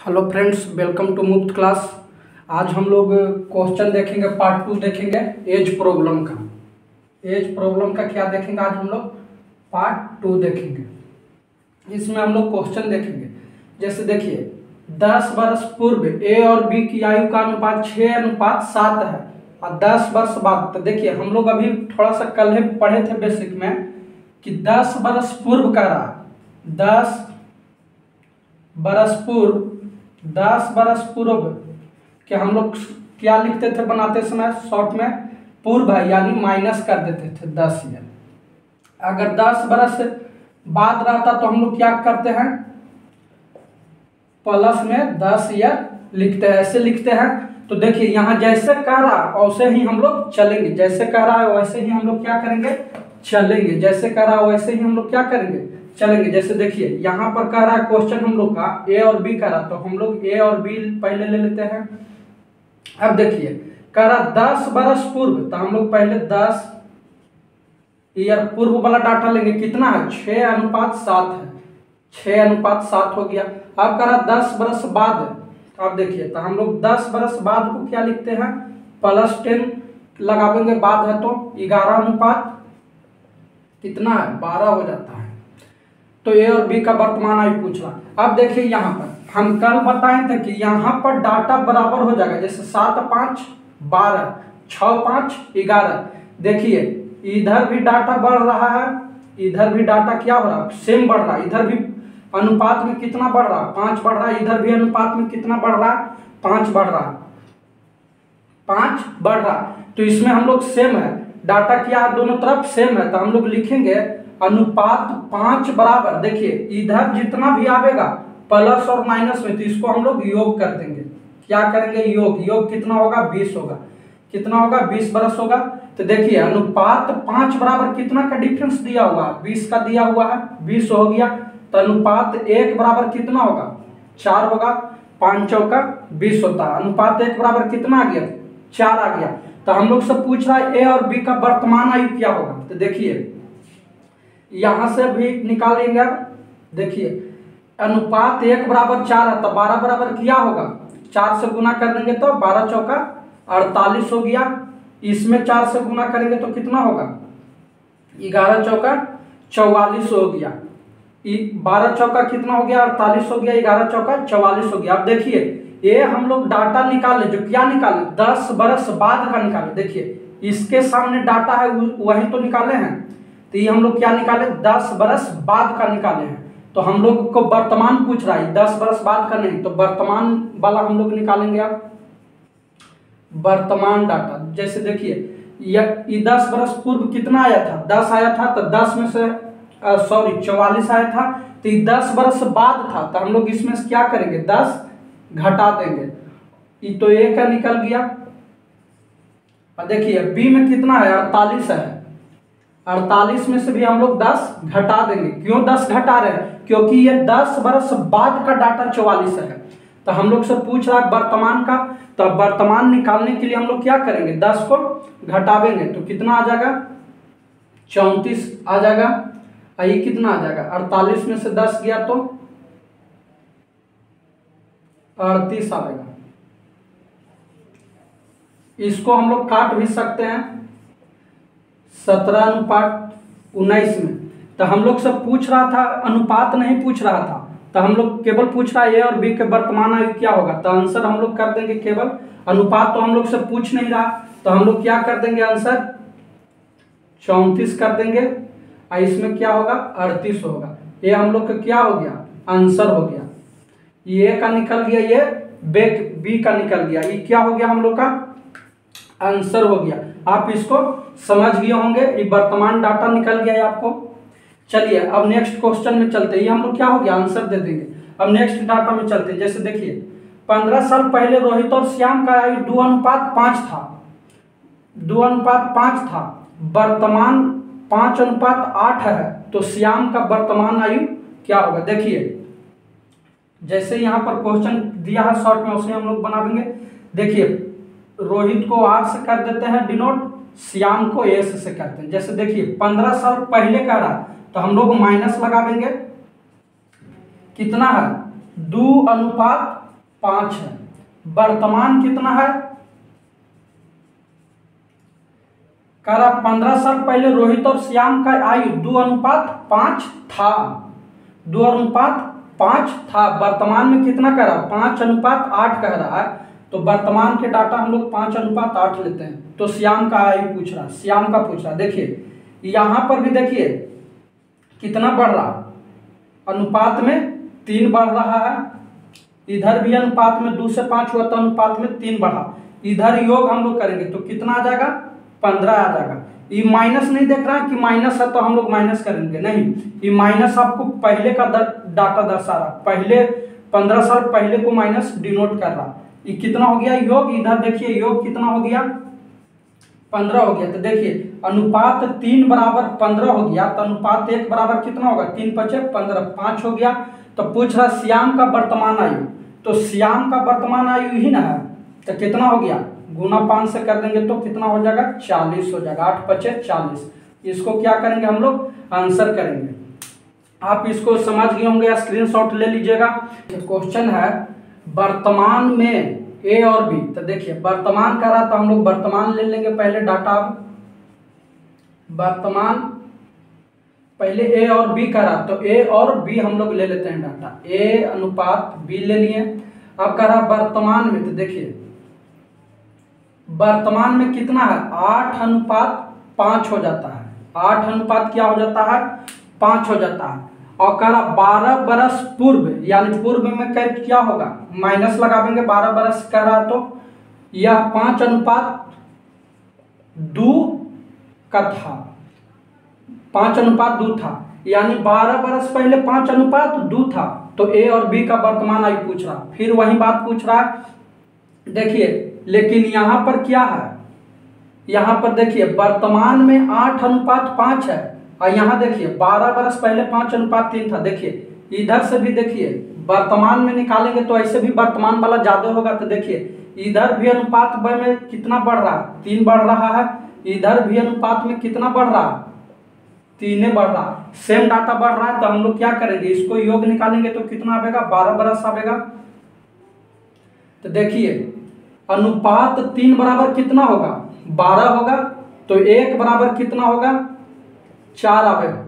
Hello friends, welcome to मुफ्त class. आज हम लोग क्वेश्चन देखेंगे, पार्ट 2 देखेंगे एज प्रॉब्लम का। एज प्रॉब्लम का क्या देखेंगे आज हम लोग? पार्ट 2 देखेंगे। इसमें हम लोग क्वेश्चन देखेंगे। जैसे देखिए, 10 वर्ष पूर्व ए और बी की आयु का अनुपात 6:7 है और 10 वर्ष बाद। तो देखिए, हम लोग अभी थोड़ा सा कल ही पढ़े थे बेसिक में कि 10 वर्ष पूर्व का रहा। 10 वर्ष पूर्व के हम लोग क्या लिखते थे बनाते समय? शॉर्ट में पूर्व है, यानी माइनस कर देते थे 10 ईयर। अगर 10 वर्ष बाद रहता तो हम लोग क्या करते हैं? प्लस में 10 ईयर लिखते हैं, ऐसे लिखते हैं। तो देखिए, यहाँ जैसे कह रहा वैसे ही हम लोग चलेंगे। जैसे कह रहा है वैसे ही हम लोग क्या करेंगे? चलेंगे। जैसे कह रहा है वैसे ही हम लोग क्या करेंगे? चलेंगे। जैसे देखिए, यहाँ पर कह रहा है क्वेश्चन हम लोग का ए और बी कह रहा, तो हम लोग ए और बी पहले ले लेते हैं। अब देखिए, कह रहा 10 वर्ष पूर्व, तो हम लोग पहले 10 ईयर पूर्व वाला डाटा लेंगे। कितना है? 6:7 है। 6:7 हो गया। अब कह रहा 10 वर्ष बाद। अब देखिए, तो हम लोग 10 वर्ष बाद को क्या लिखते हैं? +10 लगावेंगे, बाद है तो 11 कितना है? 12 हो जाता है। तो ए और बी का वर्तमान आयु पूछ रहा। अब देखिए, यहाँ पर हम कल बताए थे कि यहाँ पर डाटा बराबर हो जाएगा। जैसे 7 5 12, 6 5 11। देखिए, इधर भी डाटा बढ़ रहा है, इधर भी डाटा क्या हो रहा है? सेम बढ़ रहा है। इधर भी अनुपात में कितना बढ़ रहा है? 5 बढ़ रहा है। इधर भी अनुपात में कितना बढ़ रहा है? 5 बढ़ रहा है। 5 बढ़ रहा है। तो इसमें हम लोग सेम है, डाटा क्या है? दोनों तरफ सेम है। तो हम लोग लिखेंगे अनुपात 5 बराबर। देखिए, इधर जितना भी आवेगा प्लस और माइनस में, तो इसको हम लोग योग कर देंगे। क्या करेंगे? योग। योग कितना होगा? 20 होगा। कितना होगा? 20 वर्ष होगा। तो देखिए, अनुपात 5 बराबर कितना का डिफरेंस दिया हुआ है? 20 का दिया हुआ है। 20 हो गया। तो अनुपात 1 बराबर कितना होगा? 4 होगा। 5 चौका 20 होता है। अनुपात 1 बराबर कितना आ गया? 4 आ गया। तो हम लोग से पूछ रहा है ए और बी का वर्तमान आयु क्या होगा। तो देखिए, यहां से भी निकाल लेंगे। अब देखिए, अनुपात 1 बराबर 4 है, तो 12 बराबर क्या होगा? 4 से गुना कर देंगे तो 12 चौका 48 हो गया। इसमें 4 से गुना करेंगे तो कितना होगा? 11 चौका 44 हो गया। 12 चौका कितना हो गया? 48 हो गया। 11 चौका 44 हो गया। अब देखिए, ये हम लोग डाटा निकाले, जो क्या निकाले? 10 वर्ष बाद का निकाले। देखिए, इसके सामने डाटा है वही तो निकाले हैं। तो ये हम लोग क्या निकाले? 10 वर्ष बाद का निकाले हैं। तो हम लोग को वर्तमान पूछ रहा है, 10 वर्ष बाद का नहीं। तो वर्तमान वाला हम लोग निकालेंगे। अब वर्तमान डाटा, जैसे देखिए, ये 10 वर्ष पूर्व कितना आया था? 10 आया था। तो 10 में से 44 आया था। तो ये 10 वर्ष बाद था। तो हम लोग इसमें से क्या करेंगे? 10 घटा देंगे। ये तो ए का निकल गया। और देखिए, बी में कितना है? 48 है। 48 में से भी हम लोग 10 घटा देंगे। क्यों 10 घटा रहे हैं? क्योंकि ये 10 वर्ष बाद का डाटा 44 है। तो हम लोग से पूछ रहा है वर्तमान का। तो वर्तमान निकालने के लिए हम लोग क्या करेंगे? 10 को घटावेंगे तो कितना आ जाएगा? 34 आ जाएगा। और ये कितना आ जाएगा? 48 में से 10 गया तो 38 आएगा। इसको हम लोग काट भी सकते हैं 17:19 में। तो हम लोग सब पूछ रहा था, अनुपात नहीं पूछ रहा था। तो हम लोग केवल पूछ रहा है ए और बी के वर्तमान आयु क्या होगा। तो आंसर हम लोग कर देंगे केवल, अनुपात तो हम लोग से पूछ नहीं रहा। तो हम लोग क्या कर देंगे? आंसर 34 कर देंगे। और इसमें क्या होगा? 38 होगा। ये हम लोग का क्या हो गया? आंसर हो गया। ये का निकल गया, ये बी का निकल गया। ये क्या हो गया? हम लोग का आंसर हो गया। आप इसको समझ गए होंगे। ये वर्तमान डाटा निकल गया है आपको। चलिए, अब नेक्स्ट क्वेश्चन में चलते हैं। ये हम लोग क्या हो गया? आंसर दे देंगे। अब नेक्स्ट डाटा में चलते हैं। जैसे देखिए, 15 साल पहले रोहित और श्याम का आयु 2:5 था। 2:5 था। वर्तमान 5:8 है। तो श्याम का वर्तमान आयु क्या होगा? देखिए, जैसे यहाँ पर क्वेश्चन दिया है शॉर्ट में, उसे हम लोग बना देंगे। देखिए, रोहित को आर से कर देते हैं डिनोट, श्याम को एस से करते हैं। जैसे देखिए, 15 साल पहले का रहा, तो हम लोग माइनस लगा देंगे। कितना है? 2:5 5 है। वर्तमान कितना है? कह रहा 15 साल पहले रोहित और श्याम का आयु 2:5 था। 2:5 था। वर्तमान में कितना कह रहा? 5:8 कह रहा है। तो वर्तमान के डाटा हम लोग 5:8 लेते हैं। तो श्याम का आयु पूछ रहा, श्याम का पूछ रहा। देखिए यहां पर भी देखिए कितना बढ़ रहा, अनुपात में 3 बढ़ रहा है। इधर भी अनुपात में 2 से 5 हुआ तो अनुपात में 3 बढ़ा। इधर योग हम लोग करेंगे तो कितना आ जाएगा? 15 आ जाएगा। ये माइनस नहीं देख रहा है कि माइनस है तो हम लोग माइनस करेंगे, नहीं, ये माइनस आपको पहले का डाटा दर्शा रहा, पहले 15 साल पहले को माइनस डिनोट कर रहा। ये कितना हो गया योग? इधर देखिए योग कितना हो गया? 15 हो गया। तो देखिए अनुपात 3 बराबर 15 हो गया, तो अनुपात 1 बराबर कितना होगा? 3 × 5 = 15, 5 हो गया। तो पूछ रहा श्याम का वर्तमान आयु, तो श्याम का वर्तमान आयु ही ना है, तो कितना हो गया? गुना 5 से कर देंगे तो कितना हो जाएगा? 40 हो जाएगा। 8 × 5 = 40। इसको क्या करेंगे हम लोग? आंसर करेंगे। आप इसको समझ गए होंगे, स्क्रीनशॉट ले लीजिएगा। क्वेश्चन है वर्तमान में ए और बी। तो देखिए वर्तमान कर रहा तो हम लोग वर्तमान ले लेंगे पहले डाटा। अब वर्तमान पहले ए और बी कर रहा तो ए और बी हम लोग ले लेते हैं डाटा। ए अनुपात बी ले लिए। अब कर रहा वर्तमान में, तो देखिए वर्तमान में कितना है? 8:5 हो जाता है। 8 अनुपात क्या हो जाता है? 5 हो जाता है। और कह रहा 12 बरस पूर्व, यानी पूर्व में क्या होगा? माइनस लगा देंगे। 12 बरस कह रहा तो यह 5:2 का था, 5:2 था, यानी 12 बरस पहले 5:2 था। तो ए और बी का वर्तमान आयु पूछ रहा। फिर वही बात पूछ रहा है। देखिए लेकिन यहां पर क्या है? यहां पर देखिए वर्तमान में 8:5 है, और यहाँ देखिए 12 बरस पहले 5:3 था। देखिए इधर से भी देखिए वर्तमान में निकालेंगे तो ऐसे भी वर्तमान वाला ज्यादा होगा। तो देखिए इधर भी अनुपात में कितना बढ़ रहा है? 3 बढ़ रहा है। इधर भी अनुपात में कितना बढ़ रहा है? 3 बढ़ रहा है। सेम डाटा बढ़ रहा है तो हम लोग क्या करेंगे? इसको योग निकालेंगे तो कितना आएगा? 12 बरस आएगा। तो देखिए अनुपात 3 बराबर कितना होगा? 12 होगा। तो 1 बराबर कितना होगा? 4 आवेगा।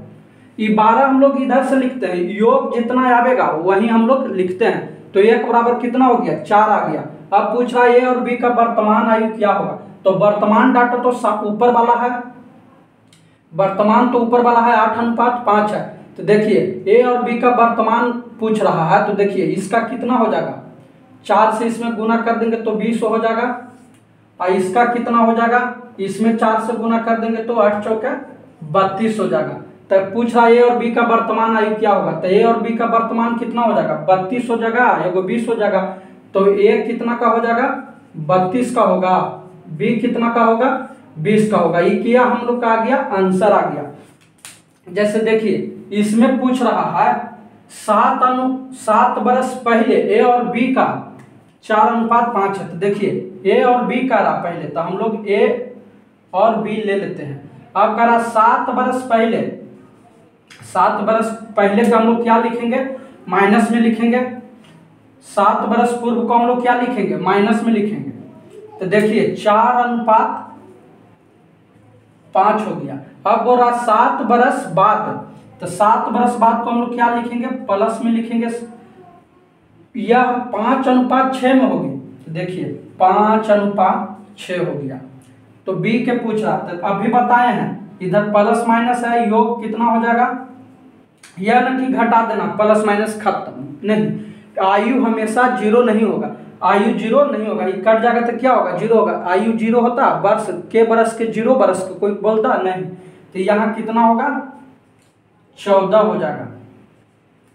ये 12 हम लोग इधर से लिखते हैं, योग जितना आवेगा वही हम लोग लिखते हैं। तो 1 बराबर कितना हो गया? 4 आ गया। अब पूछ रहा है ए और बी का वर्तमान आयु क्या होगा? तो वर्तमान डाटा तो ऊपर वाला है, वर्तमान तो ऊपर वाला है 8:5 है। तो देखिए ए और बी का वर्तमान पूछ रहा है। तो देखिए इसका कितना हो जाएगा? 4 से इसमें गुना कर देंगे तो 20 हो जाएगा। और इसका कितना हो जाएगा? इसमें 4 से गुना कर देंगे तो 8 × 4 = 32 हो जाएगा। तब पूछ रहा है ए और बी का वर्तमान आयु क्या होगा? तो ए और बी का वर्तमान कितना हो जाएगा? 32 हो जाएगा, एगो 20 हो जाएगा। तो ए कितना का हो जाएगा? 32 का होगा। बी कितना का होगा? 20 का होगा। ये किया हम लोग का आ गया, आंसर आ गया। जैसे देखिए इसमें पूछ रहा है 7 बरस पहले ए और बी का 4:5 है। तो देखिए ए और बी का रहा पहले, तो हम लोग ए और बी ले लेते हैं। अब कह रहा 7 बरस पहले, 7 बरस पहले का हम लोग क्या लिखेंगे? माइनस में लिखेंगे। 7 बरस पूर्व को हम लोग क्या लिखेंगे? माइनस में लिखेंगे। तो देखिए 4:5 हो गया। अब बोल रहा 7 बरस बाद, तो 7 बरस बाद को हम लोग क्या लिखेंगे? प्लस में लिखेंगे। यह 5:6 में होगी। तो देखिए 5:6 हो गया। तो बी के पूछ रहा था, अभी बताए हैं इधर प्लस माइनस है, योग कितना हो जाएगा? यह न कि घटा देना, प्लस माइनस खत्म नहीं। आयु हमेशा 0 नहीं होगा, आयु 0 नहीं होगा। ये कट जाएगा तो क्या होगा? 0 होगा। आयु 0 होता, वर्ष के बरस के 0 बरस के कोई बोलता नहीं। तो यहाँ कितना होगा? 14 हो जाएगा।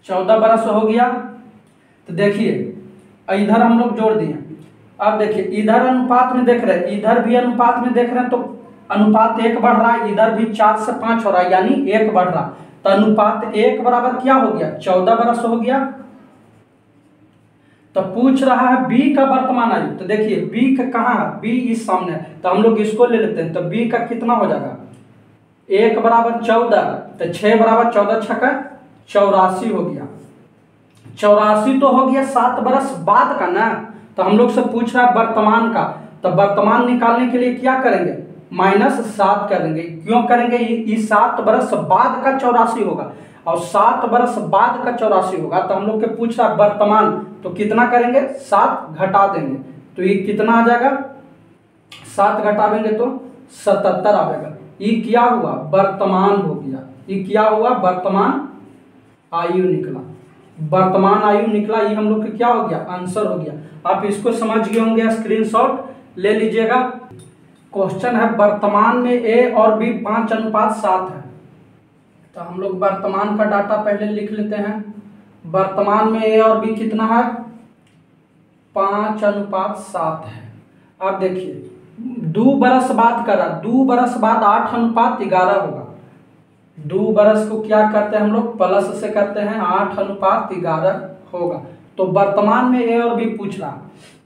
14 बरस हो गया। तो देखिए इधर हम लोग जोड़ दिए। अब देखिए इधर अनुपात में देख रहे हैं, इधर भी अनुपात में देख रहे हैं, तो अनुपात 1 बढ़ रहा है। इधर भी 4 से 5 हो रहा है, यानी 1 बढ़ रहा। तो अनुपात 1 बराबर क्या हो गया? 14 बरस हो गया। तो पूछ रहा है बी का वर्तमान आयु। तो देखिए बी का कहाँ है? बी इस सामने है, तो हम लोग इसको ले लेते हैं। तो बी का कितना हो जाएगा? 1 बराबर 14, तो 6 बराबर 14 × 6 = 84 हो गया। 84 तो हो गया 7 बरस बाद का ना, तो हम लोग से पूछ रहा है वर्तमान का, तो वर्तमान निकालने के लिए क्या करेंगे, -7 करेंगे। क्यों करेंगे, ये 7 बरस बाद का 84 होगा और 7 बरस बाद का 84 होगा, तो हम लोग के पूछ रहा है वर्तमान, तो कितना करेंगे, 7 घटा देंगे, तो ये कितना आ जाएगा, 7 घटावेंगे तो 77 आएगा। ये क्या हुआ, वर्तमान हो गया, ये क्या हुआ, वर्तमान आयु निकला, वर्तमान आयु निकला, ये हम लोग का क्या हो गया, आंसर हो गया। आप इसको समझ गए होंगे, स्क्रीनशॉट ले लीजिएगा। क्वेश्चन है वर्तमान में ए और बी 5:7 है, तो हम लोग वर्तमान का डाटा पहले लिख लेते हैं। वर्तमान में ए और बी कितना है, 5:7 है। अब देखिए 2 बरस बाद करा, 2 बरस बाद 8:11 होगा। 2 बरस को क्या करते हैं हम लोग, प्लस से करते हैं, 8:11 होगा। तो वर्तमान में ए और बी पूछ रहा,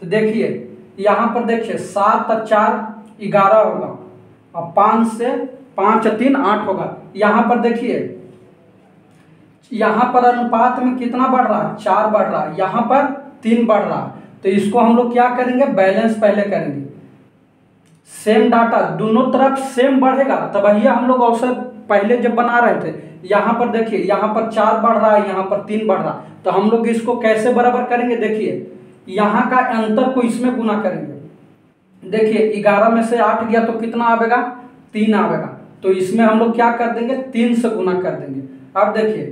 तो देखिए यहाँ पर देखिए 7 और 4 11 होगा और 5 से 5 3 8 होगा। यहाँ पर देखिए, यहाँ पर अनुपात में कितना बढ़ रहा है, 4 बढ़ रहा है, यहाँ पर 3 बढ़ रहा है, तो इसको हम लोग क्या करेंगे, बैलेंस पहले करेंगे। सेम डाटा दोनों तरफ सेम बढ़ेगा, तब ये हम लोग औसत पहले जब बना रहे थे, यहाँ पर देखिए, यहाँ पर 4 बढ़ रहा है, यहाँ पर 3 बढ़ रहा है, तो हम लोग इसको कैसे बराबर करेंगे, देखिए यहाँ का अंतर को इसमें गुना करेंगे। देखिए 11 में से 8 गया तो कितना आवेगा, 3 आवेगा, तो इसमें हम लोग क्या कर देंगे, 3 से गुना कर देंगे। अब देखिए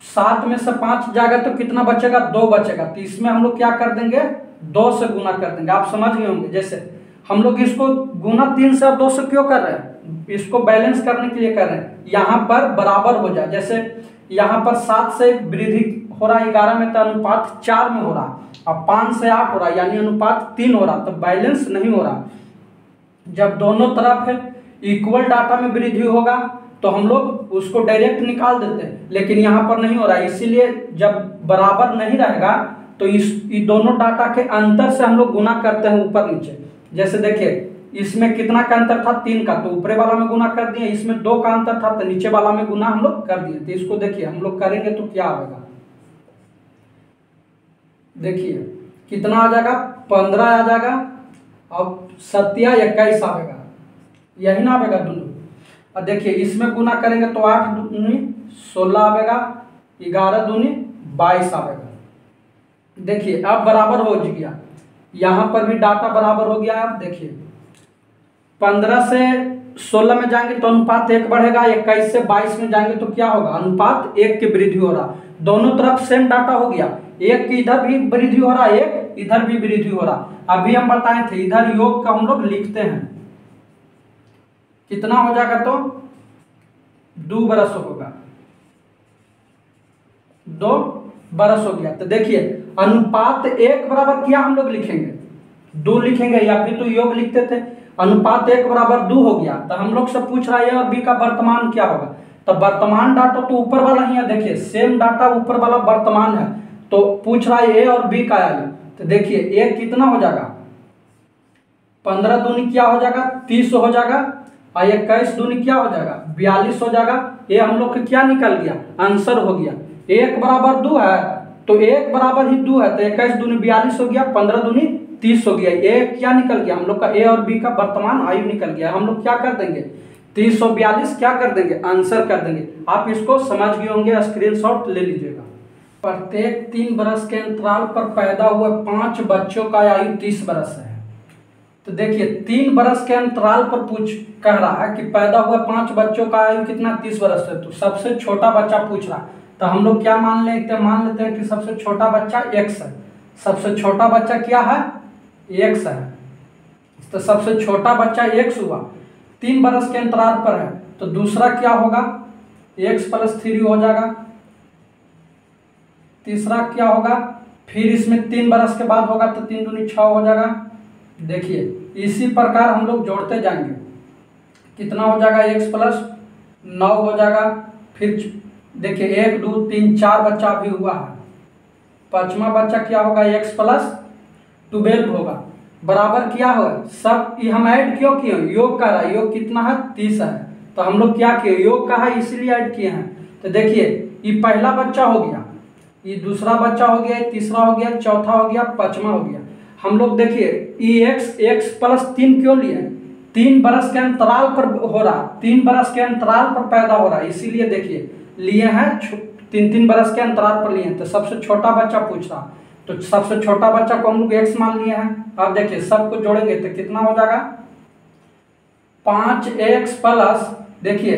7 में से 5 जाएगा तो कितना बचेगा, 2 बचेगा, तो इसमें हम लोग क्या कर देंगे, 2 से गुना कर देंगे। आप समझ गए होंगे, जैसे हम लोग इसको गुना 3 से और 2 से क्यों कर रहे हैं, इसको बैलेंस करने के लिए कर रहे हैं, यहाँ पर बराबर हो जाए। जैसे यहाँ पर 7 से वृद्धि हो रहा है 11 में, तो अनुपात 4 में हो रहा है, अब 5 से 8 हो रहा है, यानी अनुपात 3 हो रहा, तो बैलेंस नहीं हो रहा। जब दोनों तरफ है इक्वल डाटा में वृद्धि होगा तो हम लोग उसको डायरेक्ट निकाल देते हैं, लेकिन यहाँ पर नहीं हो रहा है, इसीलिए जब बराबर नहीं रहेगा तो इस दोनों डाटा के अंतर से हम लोग गुना करते हैं ऊपर नीचे। जैसे देखिए इसमें कितना का अंतर था, 3 का, तो ऊपरे वाला में गुना कर दिए, इसमें 2 का अंतर था तो नीचे वाला में गुना हम लोग कर दिए। तो इसको देखिए हम लोग करेंगे तो क्या आएगा, देखिए कितना आ जाएगा, 15 आ जाएगा और 7 या 21 आएगा, यही ना आएगा दोनों। और देखिए इसमें गुना करेंगे तो 8 दूनी 16 आएगा, 11 दूनी 22 आएगा। देखिए अब बराबर हो गया, यहाँ पर भी डाटा बराबर हो गया। आप देखिए 15 से 16 में जाएंगे तो अनुपात 1 बढ़ेगा, 21 से 22 में जाएंगे तो क्या होगा, अनुपात 1 की वृद्धि हो रहा। दोनों तरफ सेम डाटा हो गया, एक की इधर भी वृद्धि हो रहा, एक इधर भी वृद्धि हो रहा। अभी हम बताए थे इधर योग का हम लोग लिखते हैं, कितना हो जाएगा, तो 2 बरस होगा, 2 बरस हो गया। तो देखिए अनुपात 1 बराबर क्या हम लोग लिखेंगे, 2 लिखेंगे, या फिर तो योग लिखते थे। अनुपात 1 बराबर 2 हो गया, तो हम लोग से पूछ रहा है ए और बी का वर्तमान क्या होगा, तो वर्तमान डाटा तो ऊपर वाला ही है, देखिए सेम डाटा ऊपर वाला वर्तमान है, तो पूछ रहा है ए और बी का आयु। तो देखिए ए कितना हो जाएगा, 15 दूनी क्या हो जाएगा, 30 हो जाएगा, और 21 दूनी क्या हो जाएगा, 42 हो जाएगा। ये हम लोग का क्या निकल गया, आंसर हो गया। 1 बराबर 2 है तो 1 बराबर ही 2 है, तो 21 दूनी 42 हो गया, 15 दूनी 30 हो गया। ए क्या निकल गया, हम लोग का ए और बी का वर्तमान आयु निकल गया। हम लोग क्या कर देंगे, 30 और 42 क्या कर देंगे, आंसर कर देंगे। आप इसको समझ गए होंगे, स्क्रीनशॉट ले लीजिएगा। प्रत्येक 3 बरस के अंतराल पर पैदा हुए 5 बच्चों का आयु 30 बरस है। तो देखिए 3 बरस के अंतराल पर कह रहा है कि पैदा हुए 5 बच्चों का आयु कितना, 30 बरस है। तो सबसे छोटा बच्चा पूछ रहा है, तो हम लोग क्या मान लेते हैं कि सबसे छोटा बच्चा x है। सबसे छोटा बच्चा क्या है, x है, तो सबसे छोटा बच्चा x हुआ, 3 बरस के अंतराल पर है, तो दूसरा क्या होगा, x + 3 हो जाएगा। तीसरा क्या होगा, फिर इसमें 3 बरस के बाद होगा तो 3 दूनी 6 हो जाएगा। देखिए इसी प्रकार हम लोग जोड़ते जाएंगे, कितना हो जाएगा, x + 9 हो जाएगा। फिर देखिए 1 2 3 4 बच्चा भी हुआ है, 5वां बच्चा क्या होगा, x + 12 होगा, बराबर क्या होगा, सब ये हम ऐड क्यों किए, योग का रहा, योग कितना है, 30 है, तो हम लोग क्या किए, योग का है इसलिए ऐड किए हैं। तो देखिए ये पहला बच्चा हो गया, ये दूसरा बच्चा हो गया, तीसरा हो गया, चौथा हो गया, पांचवा हो गया। हम लोग देखिए ये x प्लस 3 क्यों लिए? 3 बरस के अंतराल पर हो रहा, 3 बरस के अंतराल पर पैदा हो रहा है, इसीलिए देखिए लिए हैं 3 बरस के अंतराल पर लिए हैं। तो सबसे छोटा बच्चा पूछ रहा, तो सबसे छोटा बच्चा को हम लोग x मान लिए हैं। अब देखिए सबको जोड़ेंगे तो कितना हो जाएगा? 5x प्लस देखिए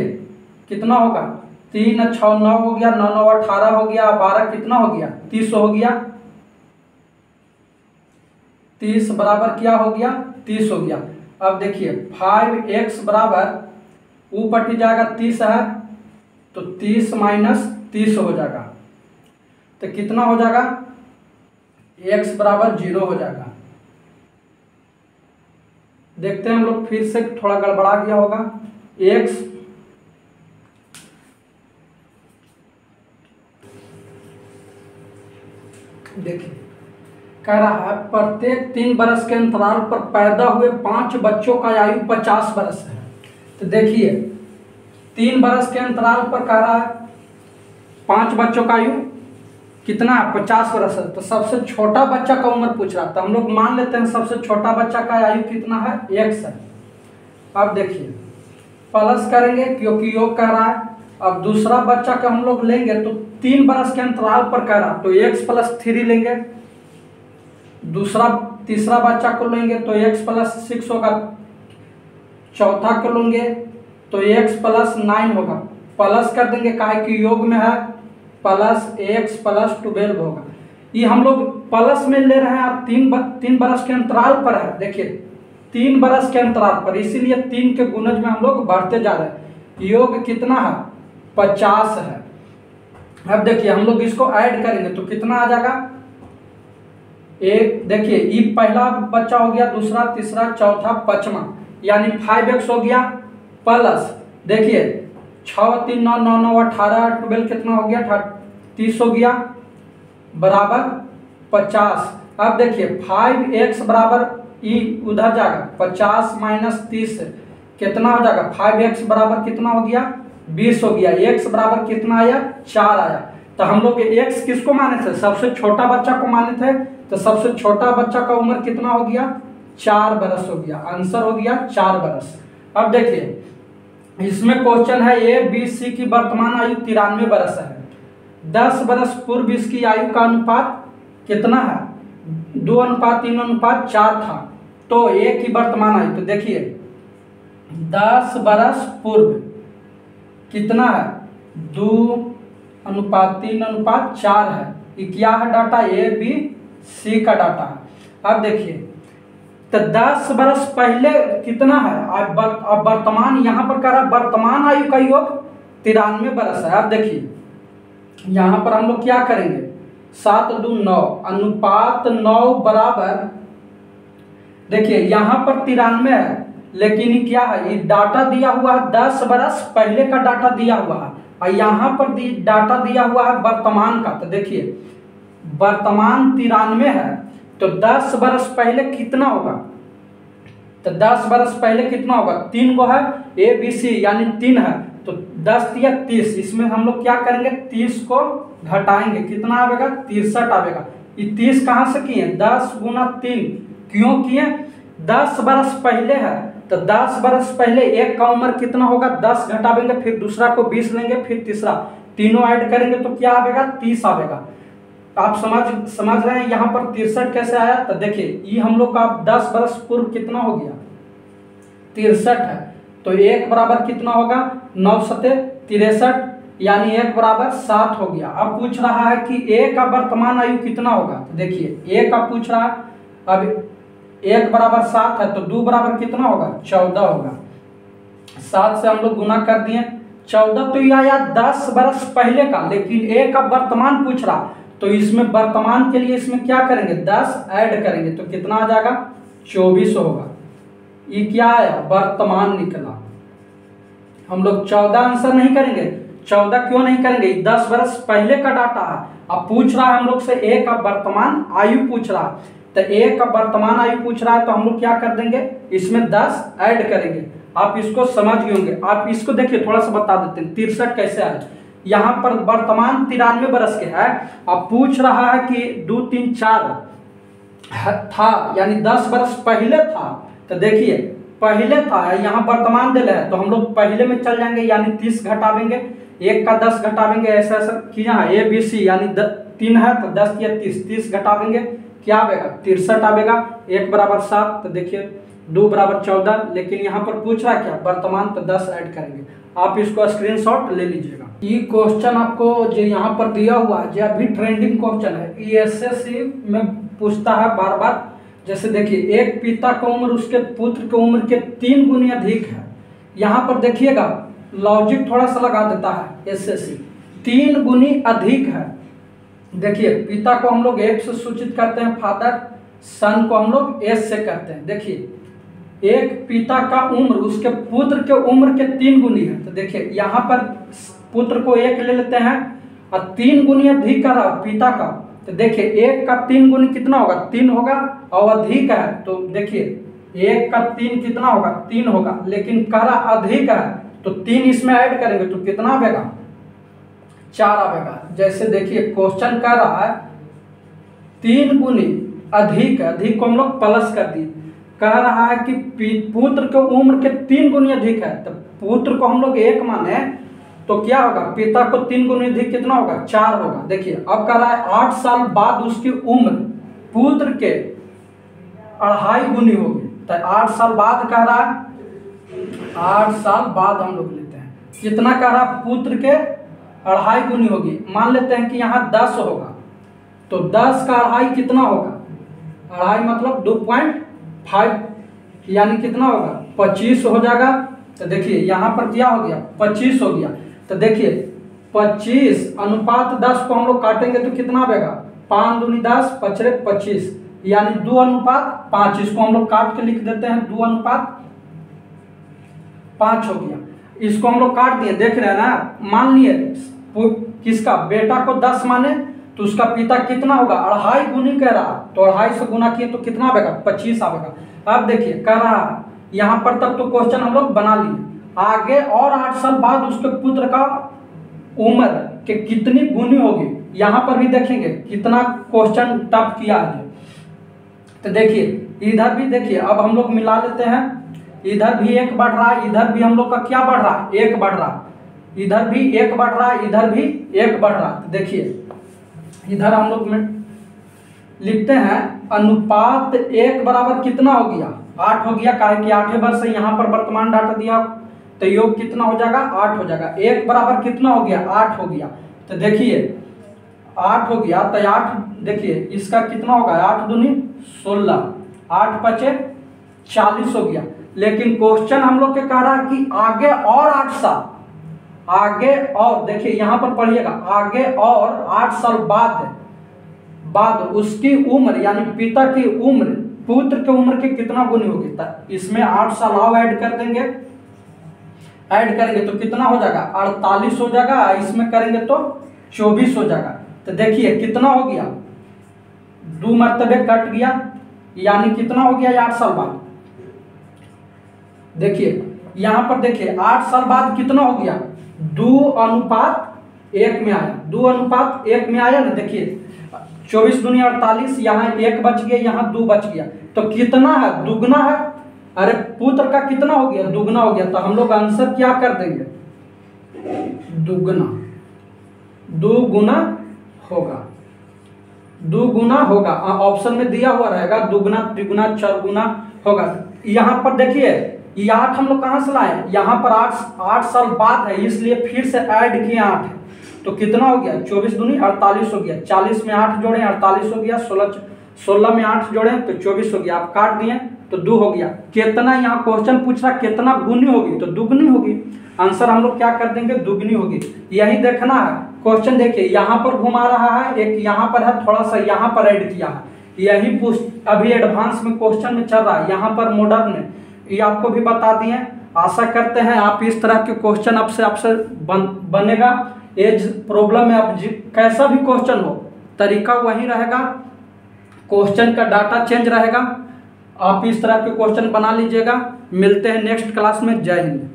कितना होगा, 3 और 6 9 हो गया, 9 9 18 हो गया, 12 कितना हो गया? 30 हो गया। 30 बराबर क्या हो गया? 30 हो गया। अब देखिए 5x बराबर ऊपर जाएगा 30 है, तो 30 माइनस 30 हो जाएगा, तो कितना हो जाएगा? x बराबर 0 हो जाएगा। देखते हैं हम लोग, फिर से थोड़ा गड़बड़ा गया होगा। x देखिए कह रहा है प्रत्येक 3 बरस के अंतराल पर पैदा हुए 5 बच्चों का आयु 50 बरस है। तो देखिए 3 बरस के अंतराल पर कह रहा है 5 बच्चों का आयु कितना है? 50 बरस है। तो सबसे छोटा बच्चा का उम्र पूछ रहा था, हम लोग मान लेते हैं सबसे छोटा बच्चा का आयु कितना है? x है। अब देखिए प्लस करेंगे क्योंकि योग कह रहा है। अब दूसरा बच्चा का हम लोग लेंगे तो 3 बरस के अंतराल पर कह रहा, तो x प्लस 3 लेंगे। तीसरा बच्चा को लेंगे तो x प्लस 6 होगा। चौथा को लेंगे तो x प्लस 9 होगा। प्लस कर देंगे काहे कि योग में है, प्लस x प्लस 12 होगा। ये हम लोग प्लस में ले रहे हैं, अब 3 बरस के अंतराल पर है। देखिए 3 बरस के अंतराल पर, इसीलिए 3 के गुणज में हम लोग बढ़ते जा रहे हैं। योग कितना है? 50 है। अब देखिए हम लोग इसको ऐड करेंगे तो कितना आ जाएगा? एक देखिए ये पहला बच्चा हो गया, दूसरा, तीसरा, चौथा, पांचवा, यानी 5x हो गया। प्लस देखिए 6 3 9 9 9 18 12 कितना हो गया? 30 हो गया, बराबर 50। अब देखिए 5x बराबर ई उधर जाएगा, 50 माइनस 30 कितना हो जाएगा? 5x बराबर कितना हो गया? 20 हो गया। x बराबर कितना आया? 4 आया। तो हम लोग x किसको माने थे? सबसे छोटा बच्चा को माने थे। तो सबसे छोटा बच्चा का उम्र कितना हो गया? 4 बरस हो गया। आंसर हो गया 4 बरस। अब देखिए इसमें क्वेश्चन है ABC की वर्तमान आयु 93 बरस है। 10 बरस पूर्व इसकी आयु का अनुपात कितना है? 2:3:4 था। तो A की वर्तमान आयु, तो देखिए 10 बरस पूर्व कितना है? 2:3:4 है। ये क्या है डाटा? ABC का डाटा है। अब देखिए तो 10 बरस पहले कितना है? अब वर्तमान यहाँ पर कह रहा है वर्तमान आयु का योग 93 बरस है। अब देखिए यहाँ पर हम लोग क्या करेंगे? 7 2 9 अनुपात 9 बराबर, देखिए यहाँ पर 93 है, लेकिन ये क्या है? ये डाटा दिया हुआ है 10 बरस पहले का डाटा दिया हुआ है, और यहाँ पर डाटा दिया हुआ है वर्तमान का। तो देखिए वर्तमान 93 है, तो 10 बरस पहले कितना होगा? तो 10 बरस पहले कितना होगा? 3 गो है ABC यानी 3 है, तो 10 या 30, इसमें हम लोग क्या करेंगे? 30 को घटाएंगे, कितना आवेगा? 63 आवेगा। ये 30 कहाँ से किए? 10 गुना 3 क्यों किए? 10 बरस पहले है, तो 10 बरस पहले एक का उम्र कितना होगा? 10 घटावेंगे, फिर दूसरा को 20 लेंगे, फिर तीसरा, तीनों ऐड करेंगे तो क्या आवेगा? 30 आवेगा। आप समझ रहे हैं यहाँ पर 63 कैसे आया? तो देखिए ये हम लोग का 10 बरस पूर्व कितना हो गया? 63 है, तो 1 बराबर कितना होगा? 9 7 63, यानी 1 बराबर 7 हो गया। अब पूछ रहा है कि A का वर्तमान आयु कितना होगा? तो देखिए A का पूछ रहा है, अब 1 बराबर 7 है, तो 2 बराबर कितना होगा? 14 होगा। 7 से हम लोग गुना कर दिए, 14 तो ये आया 10 बरस पहले का, लेकिन A का वर्तमान पूछ रहा, तो इसमें वर्तमान के लिए इसमें क्या करेंगे? 10 ऐड करेंगे, तो कितना आ जाएगा? 24 होगा। ये क्या आया? वर्तमान निकला। हम लोग 14 आंसर नहीं करेंगे। 14 क्यों नहीं करेंगे? 10 बरस पहले का डाटा है। अब पूछ रहा है हम लोग से A का वर्तमान आयु पूछ रहा है, तो A का वर्तमान आयु पूछ रहा है, तो हम लोग क्या कर देंगे? इसमें 10 ऐड करेंगे। आप इसको समझ गए होंगे। आप इसको देखिए थोड़ा सा बता देते हैं 63 कैसे आए। यहाँ पर वर्तमान 93 बरस के है। अब पूछ रहा है कि 2 3 4 था यानी 10 बरस पहले था, तो देखिए पहले था, यहाँ वर्तमान दिल है तो हम लोग पहले में चल जाएंगे यानी 30 घटावेंगे, 1 का 10 घटावेंगे, ऐसा ऐसा चीज़ें हैं। ABC यानी 3 है तो 10 या 30, 30 घटावेंगे क्या आवेगा 63 आवेगा। 1 बराबर 7 तो देखिए 2 बराबर 14, लेकिन यहाँ पर पूछ रहा है क्या वर्तमान, तो 10 ऐड करेंगे। आप इसको स्क्रीनशॉट ले लीजिएगा। ये क्वेश्चन आपको जो यहाँ पर दिया हुआ है जो अभी ट्रेंडिंग क्वेश्चन है, ये SSC में पूछता है बार बार। जैसे देखिए एक पिता की उम्र उसके पुत्र की उम्र के 3 गुनी अधिक है। यहाँ पर देखिएगा लॉजिक थोड़ा सा लगा देता है SSC, 3 गुनी अधिक है। देखिए पिता को हम लोग 1 से सूचित करते हैं फादर, सन को हम लोग S से करते हैं। देखिए एक पिता का उम्र उसके पुत्र के उम्र के 3 गुनी है, तो देखिए यहाँ पर पुत्र को 1 ले लेते हैं और 3 गुनी अधिक का पिता का, तो देखिए 1 का 3 गुनी कितना होगा 3 होगा, और अधिक है तो देखिए 1 का 3 कितना होगा 3 होगा, लेकिन करा अधिक है तो 3 इसमें ऐड करेंगे तो कितना आएगा 4 आएगा। जैसे देखिए क्वेश्चन कर रहा है 3 गुनी अधिक, अधिक को हम लोग प्लस कर दिए, कह रहा है कि पुत्र के उम्र के 3 गुनी अधिक है, तो पुत्र को हम लोग 1 माने तो क्या होगा पिता को 3 गुनी अधिक कितना होगा 4 होगा। देखिए अब कह रहा है 8 साल बाद उसकी उम्र पुत्र के 2.5 गुनी होगी, तो 8 साल बाद कह रहा है 8 साल बाद हम लोग लेते हैं कितना कह रहा है पुत्र के 2.5 गुनी होगी। मान लेते हैं कि यहाँ 10 होगा तो 10 का 2.5 कितना होगा, 2.5 मतलब 2.5 यानी कितना होगा 25 हो जाएगा। तो देखिए यहाँ पर क्या हो गया 25 हो गया, तो देखिए 25 अनुपात 10 को हम लोग काटेंगे तो कितना आएगा 5 दूनी 10 पचरे 25 यानी 2 अनुपात 5। इसको हम लोग काट के लिख देते हैं 2 अनुपात 5 हो गया। इसको हम लोग काट दिए, देख रहे हैं ना। मान लिए किसका बेटा को 10 माने तो उसका पिता कितना होगा 2.5 गुनी कह रहा, तो 2.5 से गुना किए तो कितना आएगा 25 आएगा। अब देखिए कह रहा यहाँ पर तक तो क्वेश्चन हम लोग बना लिए, आगे और 8 साल बाद उसके पुत्र का उम्र के कितनी गुनी होगी, यहाँ पर भी देखेंगे कितना क्वेश्चन टफ किया है। तो देखिए इधर भी देखिए अब हम लोग मिला लेते हैं, इधर भी 1 बढ़ रहा है, इधर भी हम लोग का क्या बढ़ रहा है 1 बढ़ रहा है, इधर भी 1 बढ़ रहा है, इधर भी 1 बढ़ रहा है। तो देखिए इधर हम लोग में लिखते हैं अनुपात 1 बराबर कितना हो गया 8 हो गया, काहे कि 8वें वर्ष से यहाँ पर वर्तमान डाटा दिया तो योग कितना हो जाएगा 8 हो जाएगा। 1 बराबर कितना हो गया 8 हो गया, तो देखिए 8 हो गया तो 8 देखिए इसका कितना होगा 8 दूनी 16, 8 पचे 40 हो गया। लेकिन क्वेश्चन हम लोग के कह रहा है कि आगे और 8 साल, आगे और देखिए यहाँ पर पढ़िएगा आगे और 8 साल बाद उसकी उम्र यानी पिता की उम्र पुत्र की उम्र के कितना गुनी होगी, इसमें 8 साल और ऐड कर देंगे, ऐड करेंगे तो कितना हो जाएगा 48 हो जाएगा, इसमें करेंगे तो 24 हो जाएगा। तो देखिए कितना हो गया 2 मरतबे कट गया यानी कितना हो गया 8 साल बाद। देखिए यहाँ पर देखिए 8 साल बाद कितना हो गया 2 अनुपात 1 में आया, 2 अनुपात 1 में आया ना। देखिए 24 दूनी 48, यहाँ 1 बच गया, यहाँ 2 बच गया, तो कितना है दुगना है। अरे पुत्र का कितना हो गया दुगना हो गया, तो हम लोग आंसर क्या कर देंगे दुगना, 2 गुना होगा, 2 गुना होगा। ऑप्शन में दिया हुआ रहेगा दुगना त्रिगुना 4 गुना होगा। यहाँ पर देखिए ये 8 हम लोग कहाँ से लाए, यहाँ पर 8 साल बाद है इसलिए फिर से ऐड किए 8 है, तो कितना हो गया 24 दूनी 48 हो गया, 40 में 8 जोड़े 48 हो गया, 16 में 8 जोड़े तो 24 हो गया। आप काट दिए तो 2 हो गया। कितना यहाँ क्वेश्चन पूछ रहा कितना गुनी होगी, तो दुगनी होगी। आंसर हम लोग क्या कर देंगे दुगनी होगी। यही देखना है क्वेश्चन। देखिए यहाँ पर घुमा रहा है, एक यहाँ पर है, थोड़ा सा यहाँ पर ऐड किया है, यही अभी एडवांस में क्वेश्चन में चल रहा है, यहाँ पर मॉडर्न में ये आपको भी बता दिए। आशा करते हैं आप इस तरह के क्वेश्चन आपसे बनेगा। एज प्रॉब्लम में आप कैसा भी क्वेश्चन हो तरीका वही रहेगा, क्वेश्चन का डाटा चेंज रहेगा। आप इस तरह के क्वेश्चन बना लीजिएगा। मिलते हैं नेक्स्ट क्लास में। जय हिंद।